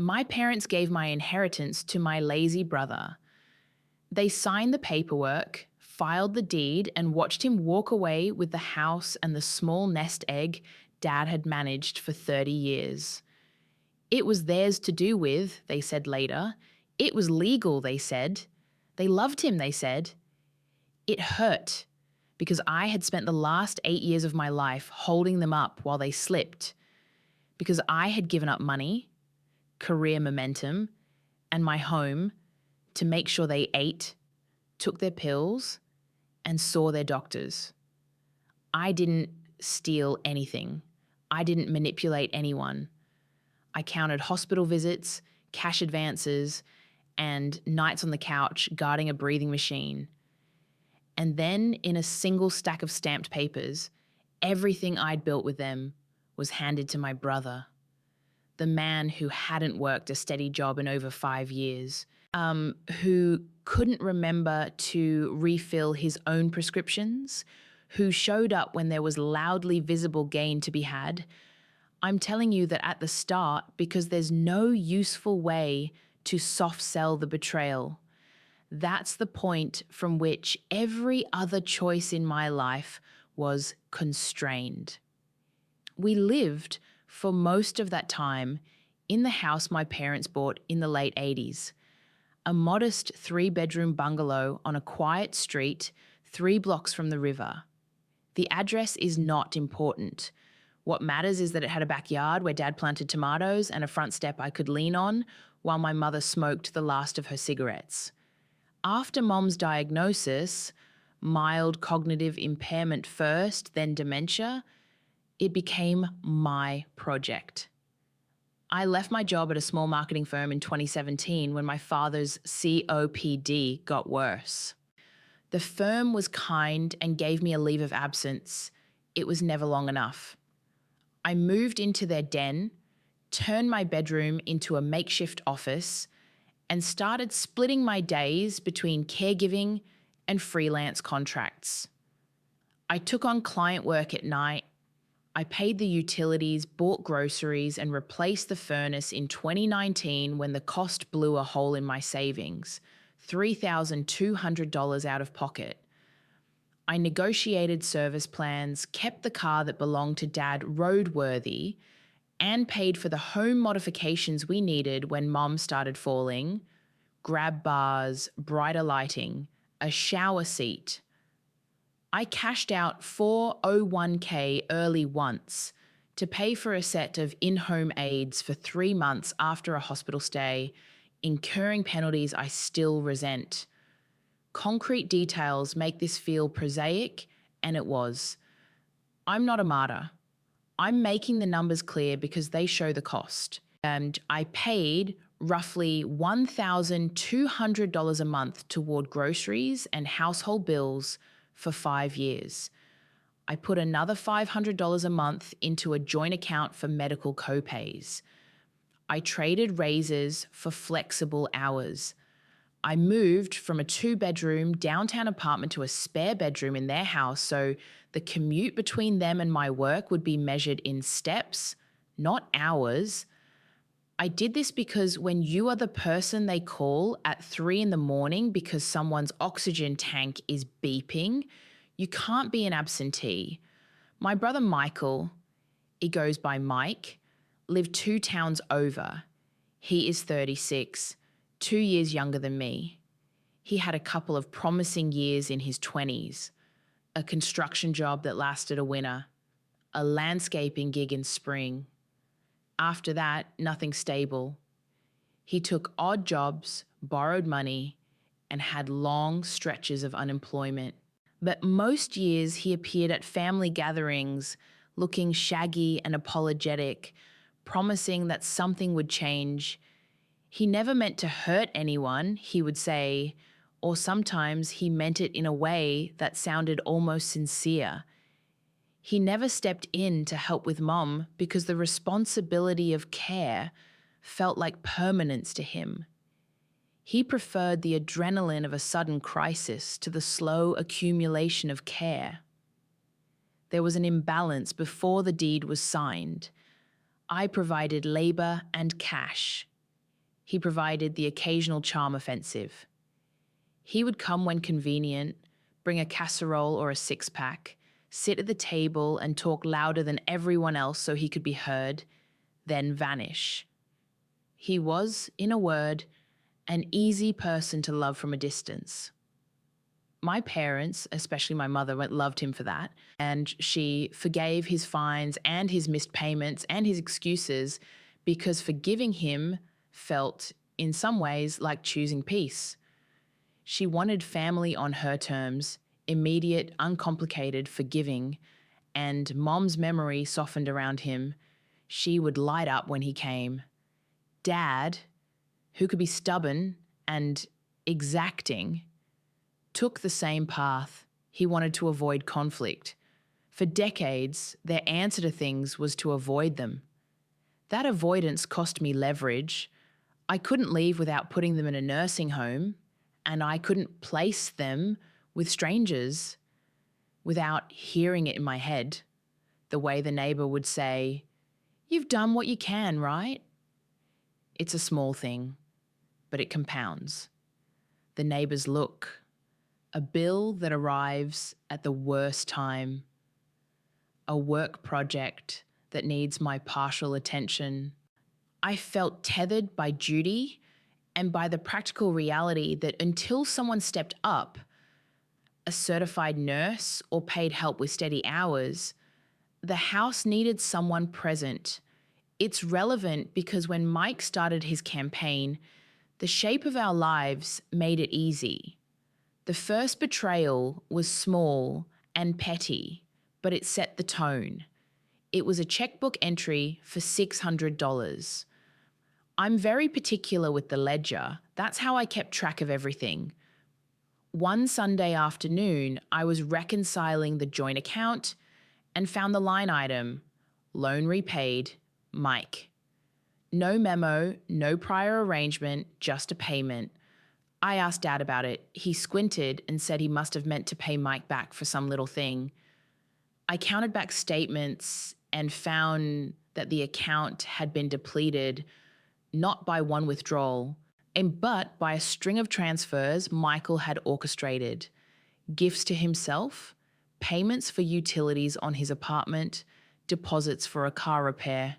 My parents gave my inheritance to my lazy brother. They signed the paperwork, filed the deed, and watched him walk away with the house and the small nest egg Dad had managed for 30 years. It was theirs to do with, they said later. It was legal, they said. They loved him, they said. It hurt because I had spent the last 8 years of my life holding them up while they slipped, because I had given up money, career momentum, and my home to make sure they ate, took their pills, and saw their doctors. I didn't steal anything. I didn't manipulate anyone. I counted hospital visits, cash advances, and nights on the couch guarding a breathing machine. And then, in a single stack of stamped papers, everything I'd built with them was handed to my brother, the man who hadn't worked a steady job in over 5 years, who couldn't remember to refill his own prescriptions, who showed up when there was loudly visible gain to be had. I'm telling you that at the start, because there's no useful way to soft sell the betrayal. That's the point from which every other choice in my life was constrained. We lived for most of that time in the house my parents bought in the late 80s, a modest 3-bedroom bungalow on a quiet street 3 blocks from the river. The address is not important. What matters is that it had a backyard where Dad planted tomatoes and a front step I could lean on while my mother smoked the last of her cigarettes. After Mom's diagnosis, mild cognitive impairment first, then dementia, it became my project. I left my job at a small marketing firm in 2017 when my father's COPD got worse. The firm was kind and gave me a leave of absence. It was never long enough. I moved into their den, turned my bedroom into a makeshift office, and started splitting my days between caregiving and freelance contracts. I took on client work at night. I paid the utilities, bought groceries, and replaced the furnace in 2019 when the cost blew a hole in my savings, $3,200 out of pocket. I negotiated service plans, kept the car that belonged to Dad roadworthy, and paid for the home modifications we needed when Mom started falling: grab bars, brighter lighting, a shower seat. I cashed out $401k early once to pay for a set of in-home aids for 3 months after a hospital stay, incurring penalties I still resent. Concrete details make this feel prosaic, and it was. I'm not a martyr. I'm making the numbers clear because they show the cost. And I paid roughly $1,200 a month toward groceries and household bills for 5 years. I put another $500 a month into a joint account for medical copays. I traded raises for flexible hours. I moved from a 2-bedroom downtown apartment to a spare bedroom in their house so the commute between them and my work would be measured in steps, not hours. I did this because when you are the person they call at 3 a.m. because someone's oxygen tank is beeping, you can't be an absentee. My brother Michael, he goes by Mike, lived 2 towns over. He is 36, 2 years younger than me. He had a couple of promising years in his 20s, a construction job that lasted a winter, a landscaping gig in spring. After that, nothing stable. He took odd jobs, borrowed money, and had long stretches of unemployment. But most years he appeared at family gatherings looking shaggy and apologetic, promising that something would change. He never meant to hurt anyone, he would say, or sometimes he meant it in a way that sounded almost sincere. He never stepped in to help with Mom because the responsibility of care felt like permanence to him. He preferred the adrenaline of a sudden crisis to the slow accumulation of care. There was an imbalance before the deed was signed. I provided labor and cash. He provided the occasional charm offensive. He would come when convenient, bring a casserole or a six-pack, sit at the table and talk louder than everyone else so he could be heard, then vanish. He was, in a word, an easy person to love from a distance. My parents, especially my mother, loved him for that, and she forgave his fines and his missed payments and his excuses because forgiving him felt, in some ways, like choosing peace. She wanted family on her terms, immediate, uncomplicated, forgiving, and Mom's memory softened around him. She would light up when he came. Dad, who could be stubborn and exacting, took the same path. He wanted to avoid conflict. For decades, their answer to things was to avoid them. That avoidance cost me leverage. I couldn't leave without putting them in a nursing home, and I couldn't place them with strangers without hearing it in my head, the way the neighbor would say, "You've done what you can, right?" It's a small thing, but it compounds. The neighbor's look, a bill that arrives at the worst time, a work project that needs my partial attention. I felt tethered by duty and by the practical reality that until someone stepped up, a certified nurse or paid help with steady hours, the house needed someone present. It's relevant because when Mike started his campaign, the shape of our lives made it easy. The first betrayal was small and petty, but it set the tone. It was a checkbook entry for $600. I'm very particular with the ledger. That's how I kept track of everything. One Sunday afternoon, I was reconciling the joint account and found the line item, loan repaid, Mike. No memo, no prior arrangement, just a payment. I asked Dad about it. He squinted and said he must have meant to pay Mike back for some little thing. I counted back statements and found that the account had been depleted not by one withdrawal, but by a string of transfers Michael had orchestrated. Gifts to himself, payments for utilities on his apartment, deposits for a car repair.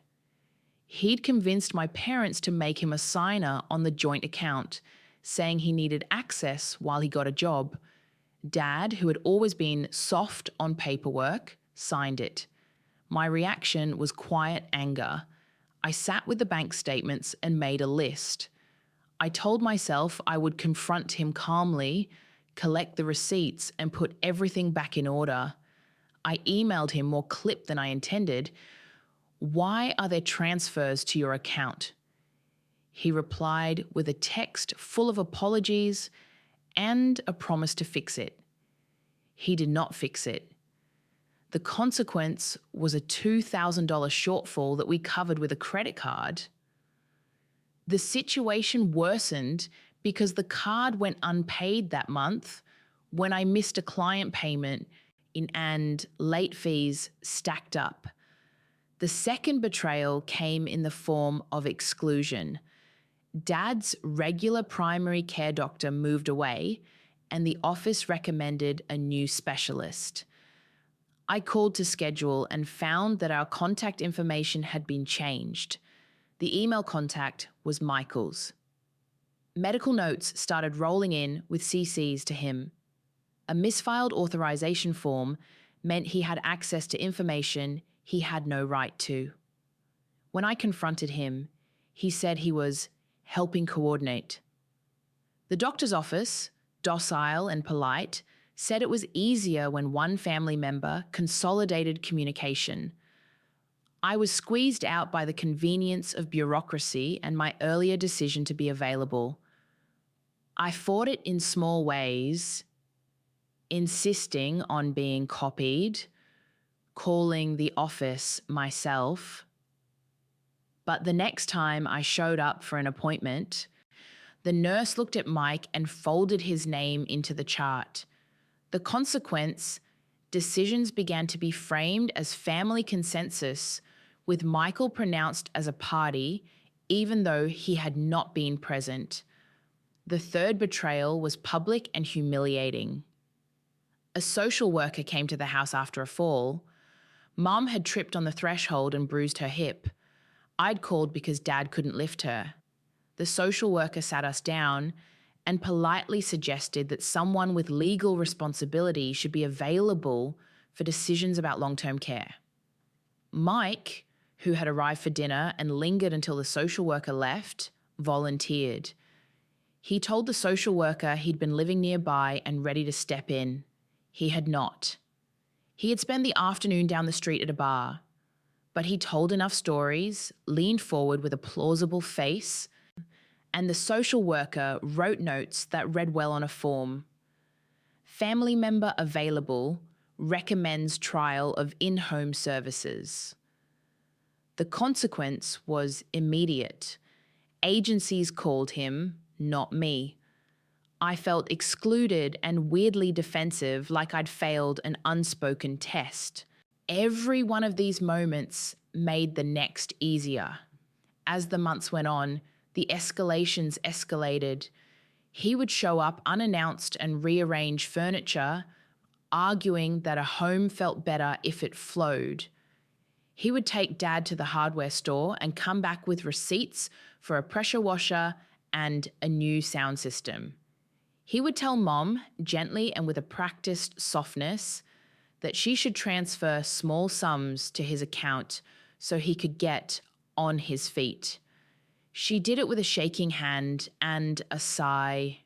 He'd convinced my parents to make him a signer on the joint account, saying he needed access while he got a job. Dad, who had always been soft on paperwork, signed it. My reaction was quiet anger. I sat with the bank statements and made a list. I told myself I would confront him calmly, collect the receipts, and put everything back in order. I emailed him more clipped than I intended. "Why are there transfers to your account?" He replied with a text full of apologies and a promise to fix it. He did not fix it. The consequence was a $2,000 shortfall that we covered with a credit card. The situation worsened because the card went unpaid that month when I missed a client payment and late fees stacked up. The second betrayal came in the form of exclusion. Dad's regular primary care doctor moved away and the office recommended a new specialist. I called to schedule and found that our contact information had been changed. The email contact was Michael's. Medical notes started rolling in with CCs to him. A misfiled authorization form meant he had access to information he had no right to. When I confronted him, he said he was helping coordinate. The doctor's office, docile and polite, said it was easier when one family member consolidated communication. I was squeezed out by the convenience of bureaucracy and my earlier decision to be available. I fought it in small ways, insisting on being copied, calling the office myself. But the next time I showed up for an appointment, the nurse looked at Mike and folded his name into the chart. The consequence, decisions began to be framed as family consensus, with Michael pronounced as a party, even though he had not been present. The third betrayal was public and humiliating. A social worker came to the house after a fall. Mum had tripped on the threshold and bruised her hip. I'd called because Dad couldn't lift her. The social worker sat us down and politely suggested that someone with legal responsibility should be available for decisions about long-term care. Mike, who had arrived for dinner and lingered until the social worker left, volunteered. He told the social worker he'd been living nearby and ready to step in. He had not. He had spent the afternoon down the street at a bar, but he told enough stories, leaned forward with a plausible face, and the social worker wrote notes that read well on a form. Family member available, recommends trial of in-home services. The consequence was immediate. Agencies called him, not me. I felt excluded and weirdly defensive, like I'd failed an unspoken test. Every one of these moments made the next easier. As the months went on, the escalations escalated. He would show up unannounced and rearrange furniture, arguing that a home felt better if it flowed. He would take Dad to the hardware store and come back with receipts for a pressure washer and a new sound system. He would tell Mom, gently and with a practiced softness, that she should transfer small sums to his account so he could get on his feet. She did it with a shaking hand and a sigh.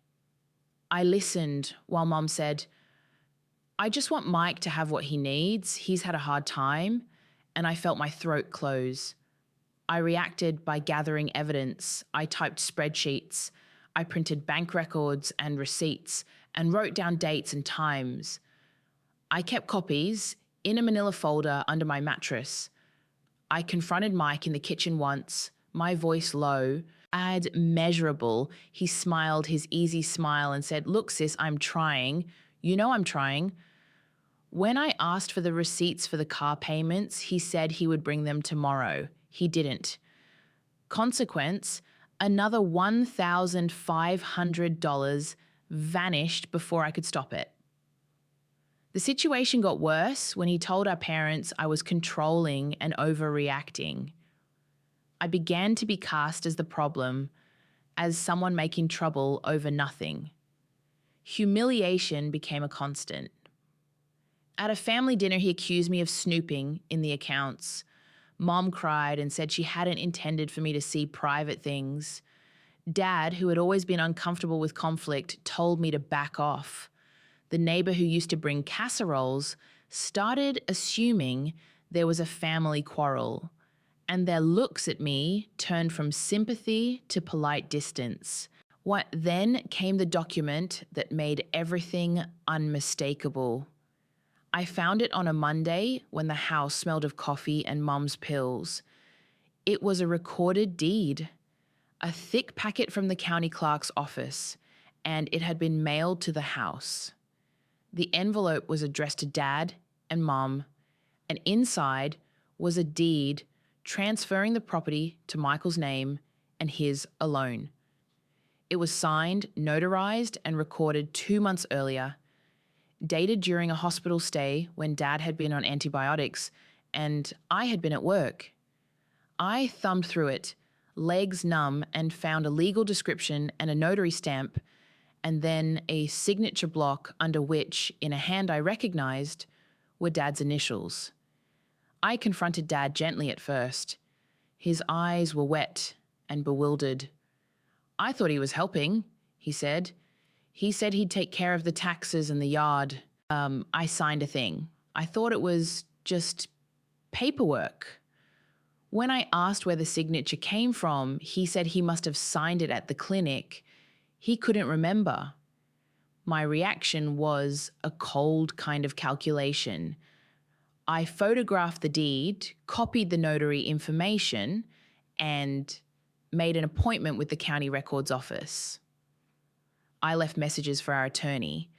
I listened while Mom said, "I just want Mike to have what he needs. He's had a hard time." And I felt my throat close. I reacted by gathering evidence. I typed spreadsheets. I printed bank records and receipts and wrote down dates and times. I kept copies in a manila folder under my mattress. I confronted Mike in the kitchen once, my voice low, measurable. He smiled his easy smile and said, "Look, sis, I'm trying. You know I'm trying." When I asked for the receipts for the car payments, he said he would bring them tomorrow. He didn't. Consequence, another $1,500 vanished before I could stop it. The situation got worse when he told our parents I was controlling and overreacting. I began to be cast as the problem, as someone making trouble over nothing. Humiliation became a constant. At a family dinner, he accused me of snooping in the accounts. Mom cried and said she hadn't intended for me to see private things. Dad, who had always been uncomfortable with conflict, told me to back off. The neighbor who used to bring casseroles started assuming there was a family quarrel, and their looks at me turned from sympathy to polite distance. What then came the document that made everything unmistakable. I found it on a Monday when the house smelled of coffee and Mum's pills. It was a recorded deed, a thick packet from the county clerk's office, and it had been mailed to the house. The envelope was addressed to Dad and Mum, and inside was a deed transferring the property to Michael's name and his alone. It was signed, notarized, and recorded 2 months earlier, dated during a hospital stay when Dad had been on antibiotics and I had been at work. I thumbed through it, legs numb, and found a legal description and a notary stamp, and then a signature block under which, in a hand I recognized, were Dad's initials. I confronted Dad gently at first. His eyes were wet and bewildered. "I thought he was helping," he said. "He said he'd take care of the taxes and the yard. I signed a thing. I thought it was just paperwork." When I asked where the signature came from, he said he must have signed it at the clinic. He couldn't remember. My reaction was a cold kind of calculation. I photographed the deed, copied the notary information, and made an appointment with the county records office. I left messages for our attorney.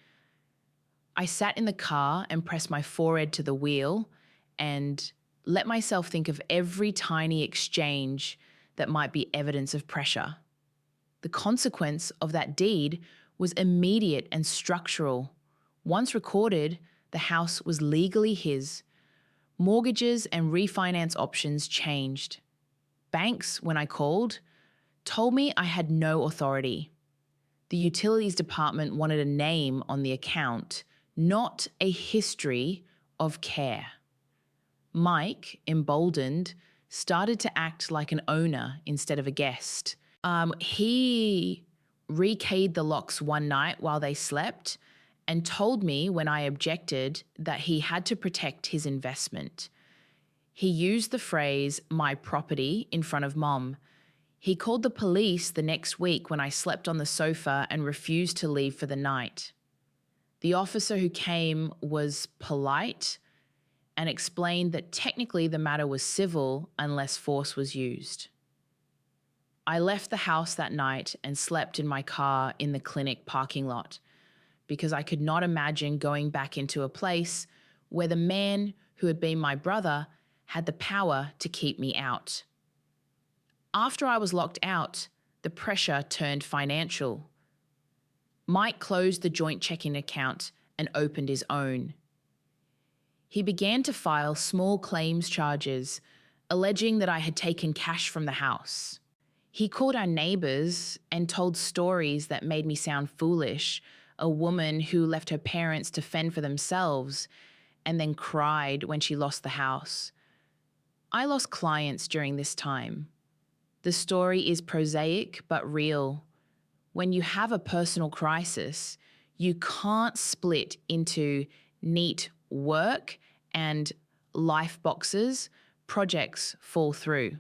I sat in the car and pressed my forehead to the wheel and let myself think of every tiny exchange that might be evidence of pressure. The consequence of that deed was immediate and structural. Once recorded, the house was legally his. Mortgages and refinance options changed. Banks, when I called, told me I had no authority. The utilities department wanted a name on the account, not a history of care. Mike, emboldened, started to act like an owner instead of a guest. He rekeyed the locks one night while they slept and told me when I objected that he had to protect his investment. He used the phrase, "my property," in front of Mom. He called the police the next week when I slept on the sofa and refused to leave for the night. The officer who came was polite and explained that technically the matter was civil unless force was used. I left the house that night and slept in my car in the clinic parking lot because I could not imagine going back into a place where the man who had been my brother had the power to keep me out. After I was locked out, the pressure turned financial. Mike closed the joint checking account and opened his own. He began to file small claims charges, alleging that I had taken cash from the house. He called our neighbours and told stories that made me sound foolish. A woman who left her parents to fend for themselves and then cried when she lost the house. I lost clients during this time. The story is prosaic but real. When you have a personal crisis, you can't split into neat work and life boxes. Projects fall through.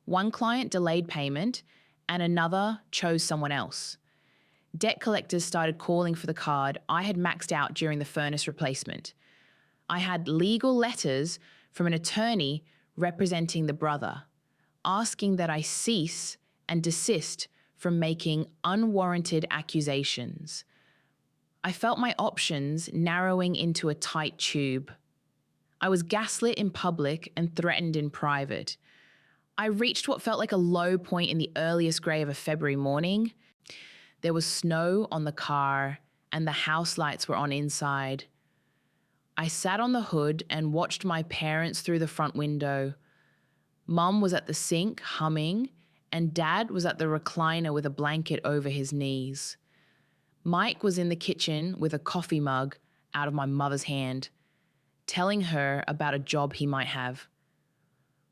One client delayed payment and another chose someone else. Debt collectors started calling for the card I had maxed out during the furnace replacement. I had legal letters from an attorney representing the brother, asking that I cease and desist from making unwarranted accusations. I felt my options narrowing into a tight tube. I was gaslit in public and threatened in private. I reached what felt like a low point in the earliest grey of a February morning. There was snow on the car and the house lights were on inside. I sat on the hood and watched my parents through the front window. Mum was at the sink humming and Dad was at the recliner with a blanket over his knees. Mike was in the kitchen with a coffee mug out of my mother's hand, telling her about a job he might have.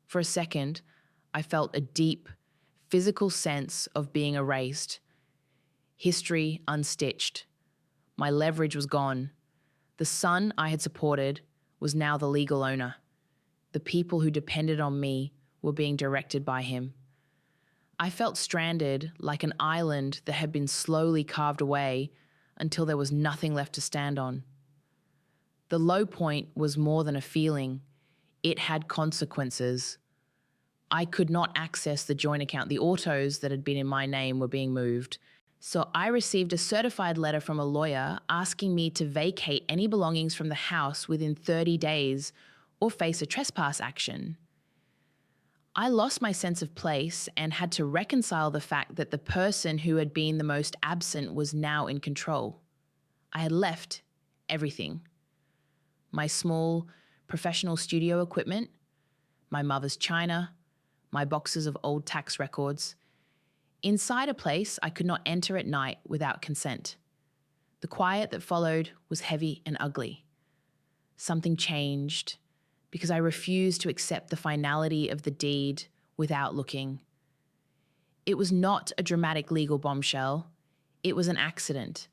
For a second, I felt a deep, physical sense of being erased. History unstitched. My leverage was gone. The son I had supported was now the legal owner. The people who depended on me were being directed by him. I felt stranded like an island that had been slowly carved away until there was nothing left to stand on. The low point was more than a feeling. It had consequences. I could not access the joint account. The autos that had been in my name were being moved. So I received a certified letter from a lawyer asking me to vacate any belongings from the house within 30 days or face a trespass action. I lost my sense of place and had to reconcile the fact that the person who had been the most absent was now in control. I had left everything. My small professional studio equipment, my mother's china, my boxes of old tax records. Inside a place I could not enter at night without consent. The quiet that followed was heavy and ugly. Something changed because I refused to accept the finality of the deed without looking. It was not a dramatic legal bombshell. It was an accident.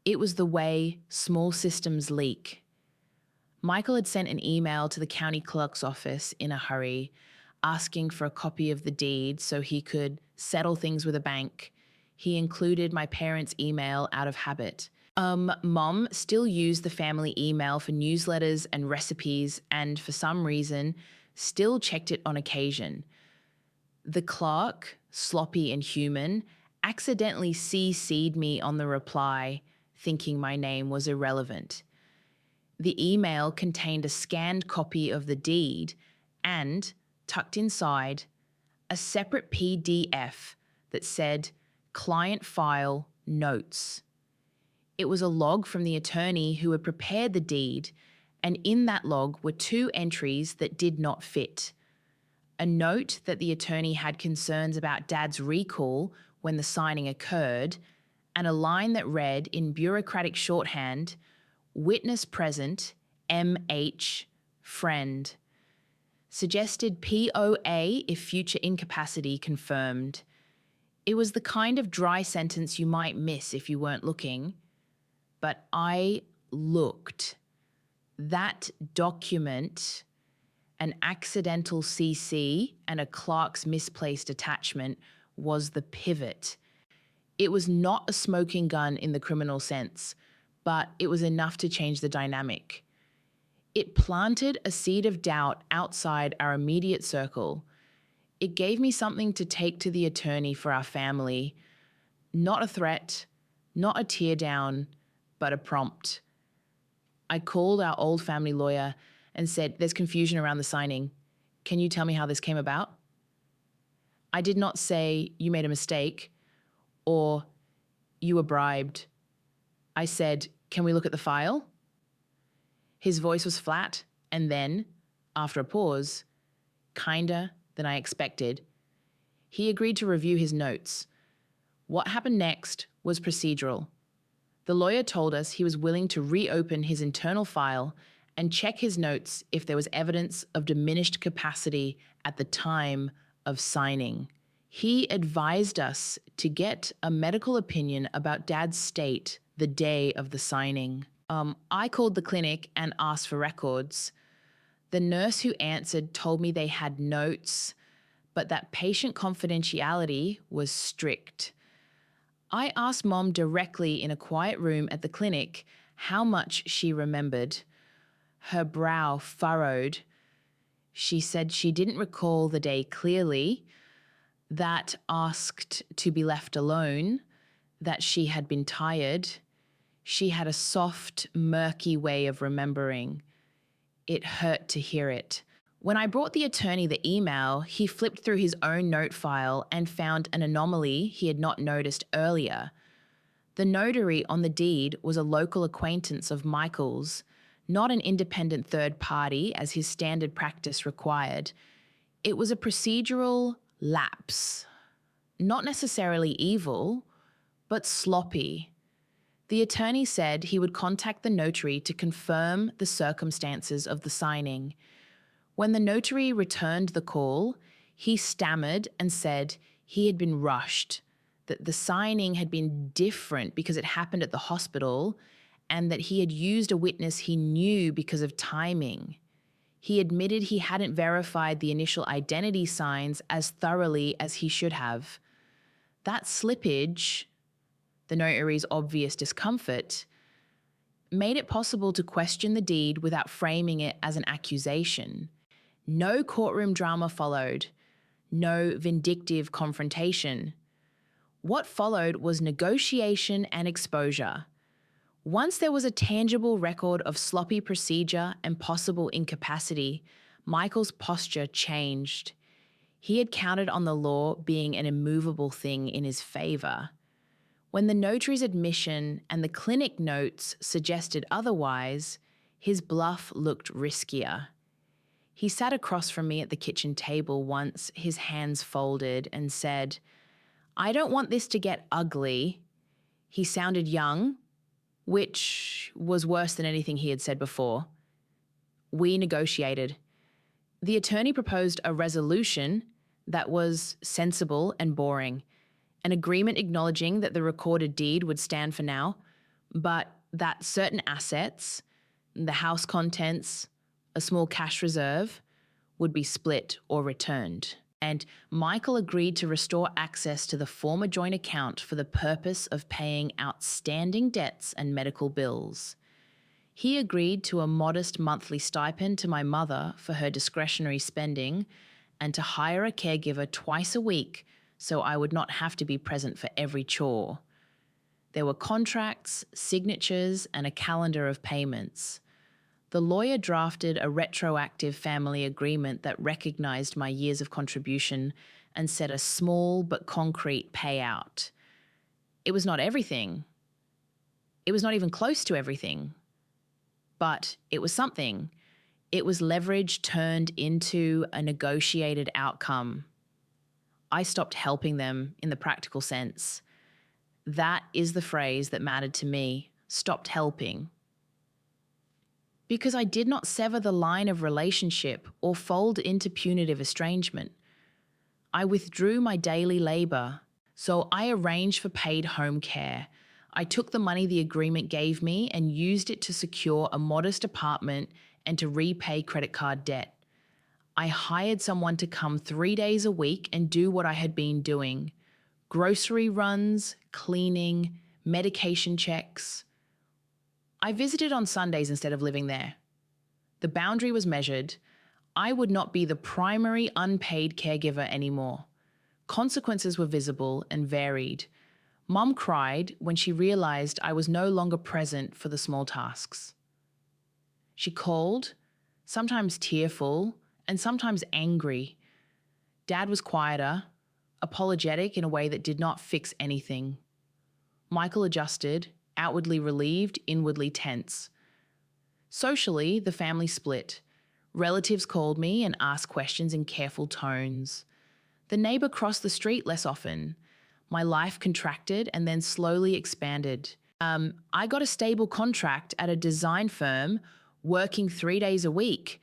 It was the way small systems leak. Michael had sent an email to the county clerk's office in a hurry, asking for a copy of the deed so he could settle things with a bank. He included my parents' email out of habit. Mom still used the family email for newsletters and recipes and for some reason still checked it on occasion. The clerk, sloppy and human, accidentally CC'd me on the reply, thinking my name was irrelevant. The email contained a scanned copy of the deed and, tucked inside, a separate PDF that said client file notes. It was a log from the attorney who had prepared the deed, and in that log were 2 entries that did not fit. A note that the attorney had concerns about Dad's recall when the signing occurred, and a line that read in bureaucratic shorthand, "Witness present, MH, friend." Suggested POA if future incapacity confirmed. It was the kind of dry sentence you might miss if you weren't looking. But I looked. That document, an accidental CC and a clerk's misplaced attachment, was the pivot. It was not a smoking gun in the criminal sense, but it was enough to change the dynamic. It planted a seed of doubt outside our immediate circle. It gave me something to take to the attorney for our family. Not a threat, not a tear down, but a prompt. I called our old family lawyer and said, "There's confusion around the signing. Can you tell me how this came about?" I did not say, "You made a mistake," or "You were bribed." I said, "Can we look at the file?" His voice was flat, and then, after a pause, kinder than I expected, he agreed to review his notes. What happened next was procedural. The lawyer told us he was willing to reopen his internal file and check his notes if there was evidence of diminished capacity at the time of signing. He advised us to get a medical opinion about Dad's state the day of the signing. I called the clinic and asked for records. The nurse who answered told me they had notes, but that patient confidentiality was strict. I asked Mom directly in a quiet room at the clinic how much she remembered. Her brow furrowed. She said she didn't recall the day clearly, that asked to be left alone, that she had been tired. She had a soft, murky way of remembering. It hurt to hear it. When I brought the attorney the email, he flipped through his own note file and found an anomaly he had not noticed earlier. The notary on the deed was a local acquaintance of Michael's, not an independent third party as his standard practice required. It was a procedural lapse. Not necessarily evil, but sloppy. The attorney said he would contact the notary to confirm the circumstances of the signing. When the notary returned the call, he stammered and said he had been rushed, that the signing had been different because it happened at the hospital, and that he had used a witness he knew because of timing. He admitted he hadn't verified the initial identity signs as thoroughly as he should have. That slippage, the notary's obvious discomfort, made it possible to question the deed without framing it as an accusation. No courtroom drama followed, no vindictive confrontation. What followed was negotiation and exposure. Once there was a tangible record of sloppy procedure and possible incapacity, Michael's posture changed. He had counted on the law being an immovable thing in his favour. When the notary's admission and the clinic notes suggested otherwise, his bluff looked riskier. He sat across from me at the kitchen table once, his hands folded, and said, "I don't want this to get ugly." He sounded young, which was worse than anything he had said before. We negotiated. The attorney proposed a resolution that was sensible and boring, an agreement acknowledging that the recorded deed would stand for now, but that certain assets, the house contents, a small cash reserve, would be split or returned. And Michael agreed to restore access to the former joint account for the purpose of paying outstanding debts and medical bills. He agreed to a modest monthly stipend to my mother for her discretionary spending and to hire a caregiver twice a week so I would not have to be present for every chore. There were contracts, signatures, and a calendar of payments. The lawyer drafted a retroactive family agreement that recognized my years of contribution and set a small but concrete payout. It was not everything. It was not even close to everything. But it was something. It was leverage turned into a negotiated outcome. I stopped helping them in the practical sense. That is the phrase that mattered to me. Stopped helping. Because I did not sever the line of relationship or fold into punitive estrangement. I withdrew my daily labor, so I arranged for paid home care. I took the money the agreement gave me and used it to secure a modest apartment and to repay credit card debt. I hired someone to come 3 days a week and do what I had been doing: grocery runs, cleaning, medication checks. I visited on Sundays instead of living there. The boundary was measured. I would not be the primary unpaid caregiver anymore. Consequences were visible and varied. Mum cried when she realized I was no longer present for the small tasks. She called, sometimes tearful and sometimes angry. Dad was quieter, apologetic in a way that did not fix anything. Michael adjusted, outwardly relieved, inwardly tense. Socially, the family split. Relatives called me and asked questions in careful tones. The neighbour crossed the street less often. My life contracted and then slowly expanded. I got a stable contract at a design firm, working 3 days a week.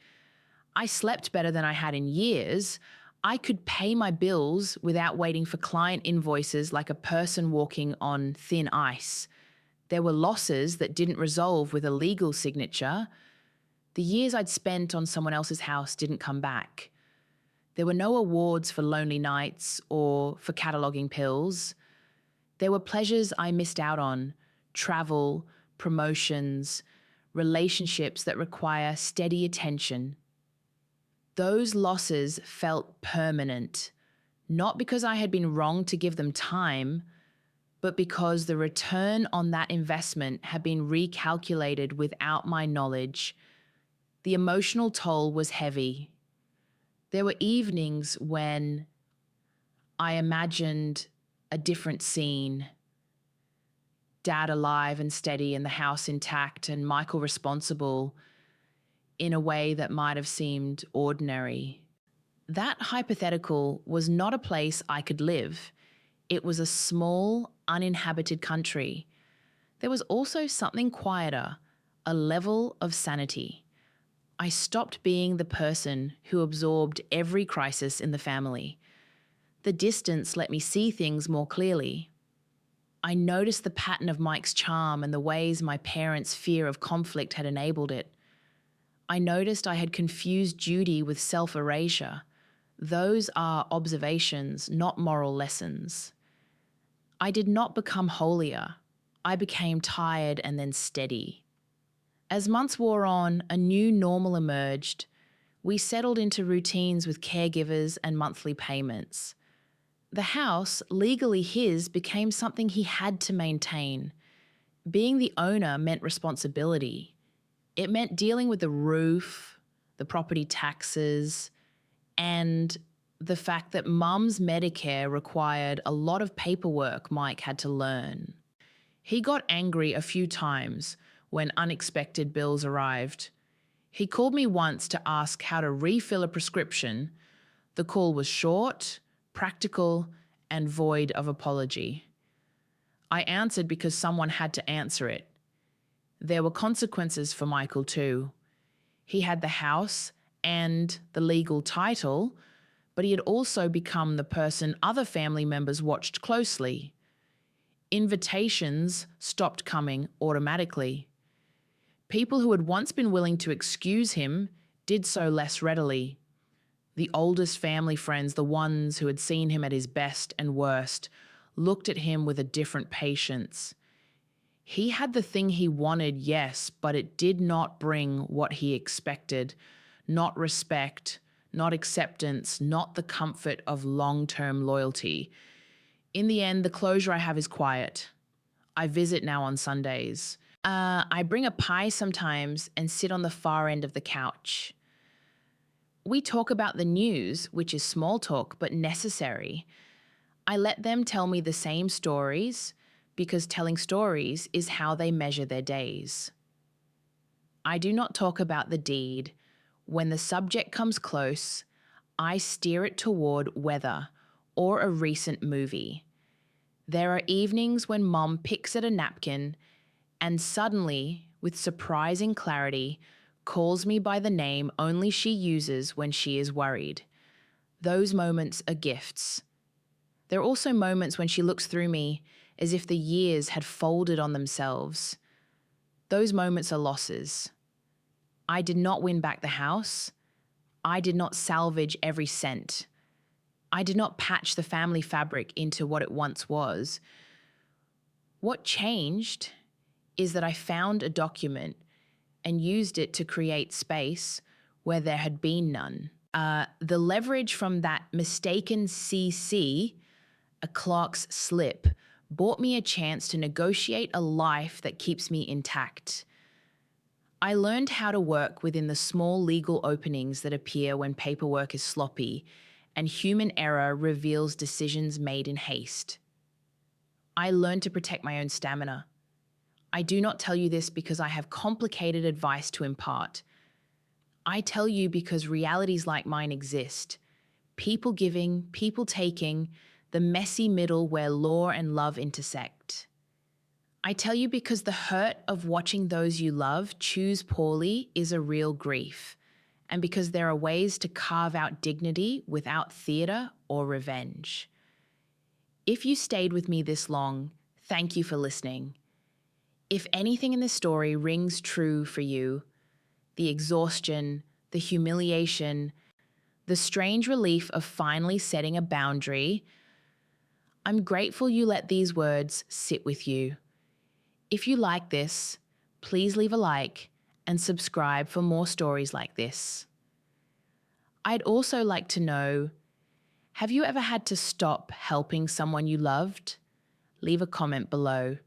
I slept better than I had in years. I could pay my bills without waiting for client invoices like a person walking on thin ice. There were losses that didn't resolve with a legal signature. The years I'd spent on someone else's house didn't come back. There were no awards for lonely nights or for cataloguing pills. There were pleasures I missed out on: travel, promotions, relationships that require steady attention. Those losses felt permanent, not because I had been wrong to give them time, but because the return on that investment had been recalculated without my knowledge. The emotional toll was heavy. There were evenings when I imagined a different scene. Dad alive and steady and the house intact, and Michael responsible in a way that might have seemed ordinary. That hypothetical was not a place I could live. It was a small, uninhabited country. There was also something quieter, a level of sanity. I stopped being the person who absorbed every crisis in the family. The distance let me see things more clearly. I noticed the pattern of Mike's charm and the ways my parents' fear of conflict had enabled it. I noticed I had confused duty with self-erasure. Those are observations, not moral lessons. I did not become holier. I became tired and then steady. As months wore on, a new normal emerged. We settled into routines with caregivers and monthly payments. The house, legally his, became something he had to maintain. Being the owner meant responsibility. It meant dealing with the roof, the property taxes, and the fact that Mum's Medicare required a lot of paperwork Mike had to learn. He got angry a few times when unexpected bills arrived. He called me once to ask how to refill a prescription. The call was short, practical, and void of apology. I answered because someone had to answer it. There were consequences for Michael too. He had the house and the legal title, but he had also become the person other family members watched closely. Invitations stopped coming automatically. People who had once been willing to excuse him did so less readily. The oldest family friends, the ones who had seen him at his best and worst, looked at him with a different patience. He had the thing he wanted, yes, but it did not bring what he expected. Not respect, not acceptance, not the comfort of long-term loyalty. In the end, the closure I have is quiet. I visit now on Sundays. I bring a pie sometimes and sit on the far end of the couch. We talk about the news, which is small talk but necessary. I let them tell me the same stories because telling stories is how they measure their days. I do not talk about the deed. When the subject comes close, I steer it toward weather or a recent movie. There are evenings when Mom picks at a napkin and suddenly, with surprising clarity, calls me by the name only she uses when she is worried. Those moments are gifts. There are also moments when she looks through me as if the years had folded on themselves. Those moments are losses. I did not win back the house. I did not salvage every cent. I did not patch the family fabric into what it once was. What changed is that I found a document and used it to create space where there had been none. The leverage from that mistaken CC, a clerk's slip, bought me a chance to negotiate a life that keeps me intact. I learned how to work within the small legal openings that appear when paperwork is sloppy and human error reveals decisions made in haste. I learned to protect my own stamina. I do not tell you this because I have complicated advice to impart. I tell you because realities like mine exist. People giving, people taking, the messy middle where law and love intersect. I tell you because the hurt of watching those you love choose poorly is a real grief, and because there are ways to carve out dignity without theatre or revenge. If you stayed with me this long, thank you for listening. If anything in this story rings true for you, the exhaustion, the humiliation, the strange relief of finally setting a boundary, I'm grateful you let these words sit with you. If you like this, please leave a like and subscribe for more stories like this. I'd also like to know, have you ever had to stop helping someone you loved? Leave a comment below.